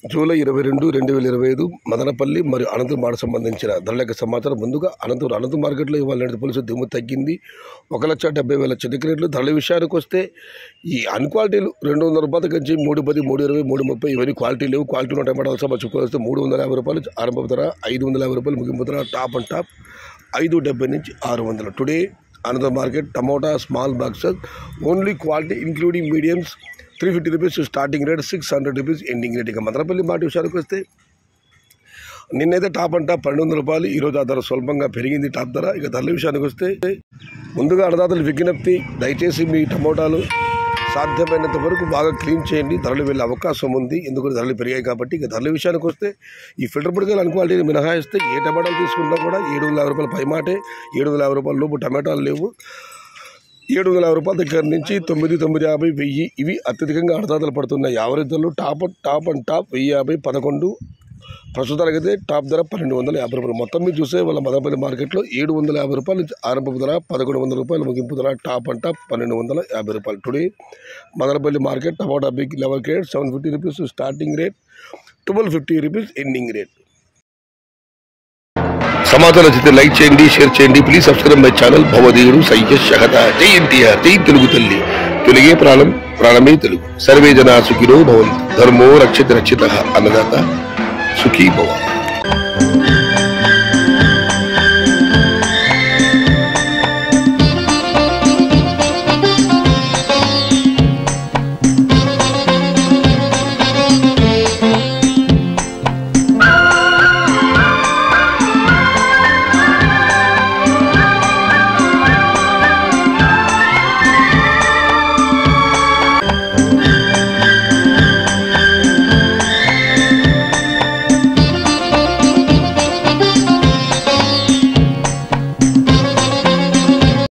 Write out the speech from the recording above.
July 22, 2025 Madanapalle మరియు Anantapuram market సంబంధించిన ధరల సమాచారం. ముందుగా అనంతపురం మార్కెట్లో ఇవాళ పులుసు దిగుమ తగ్గింది. 1,70,000 చెట్టుకి రేట్లు. ధరల విషయానికి వస్తే ఈ అన్క్వాలిటీలు 200 రూపాయల నుంచి 310, 320, 330 ఇవన్నీ క్వాలిటీ లేవు. క్వాలిటీ ఉన్న టమాటాలు సభ చుక్కలు 350 రూపాయలు ఆరంభ ధర, 550 రూపాయలు ముగింపు ధర. టాప్ అండ్ టాప్ 570 నుంచి 600. Today Anantapur market tomato small boxes only quality including mediums 350 rupees starting rate, 600 rupees ending rate. ఇక మదనపల్లి మాట విషయానికి వస్తే నిన్నైతే టాప్ అండ్ టాప్ 1200 రూపాయలు. ఈరోజు ఆ ధర స్వల్పంగా పెరిగింది టాప్ ధర. ఇక ధరల విషయానికి వస్తే ముందుగా అన్నదాతలు విజ్ఞప్తి, దయచేసి మీ టమోటాలు సాధ్యమైనంత వరకు బాగా క్లీన్ చేయండి. ధరలు వెళ్ళే అవకాశం ఉంది, ఎందుకంటే ధరలు పెరిగాయి కాబట్టి. ఇక ధరల విషయానికి వస్తే ఈ ఫిల్టర్ పొడికాయలు అన్క్వాలిటీని మినహాయిస్తే ఏ టమాటాలు తీసుకున్నా కూడా 750 రూపాయల పైమాటే. 750 రూపాయల లోపు టమాటాలు లేవు. 750 రూపాయల దగ్గర నుంచి 900, 950, 1000 ఇవి అత్యధికంగా అన్నదాతలు పడుతున్నాయి. యావరేజ్ ధరలు టాప్ అండ్ టాప్ 1050, 11. ప్రస్తుతానికైతే టాప్ ధర 1250 రూపాయలు. మొత్తం మీరు చూసే వాళ్ళ మదనపల్లి మార్కెట్లో 750 రూపాయల నుంచి ఆరంభ ధర, 1100 రూపాయలు ముగింపు ధర. టాప్ అండ్ టాప్ 1250 రూపాయలు. Today Madanapalle market tomato big level rate 750 rupees starting rate, 1250 rupees ending rate. సమాచారం నచ్చితే లైక్ చేయండి, షేర్ చేయండి. Please subscribe my channel. భవదీయుడు సయ్యద్ షహద. జై ఎన్టీఆర్, జై తెలుగు తల్లి. తెలుగే ప్రాణం, ప్రాణమే తెలుగు. సర్వే జనా సుఖినో భవంతు. ధర్మో రక్షిత రక్షిత. అన్నదాత సుఖీ భవ.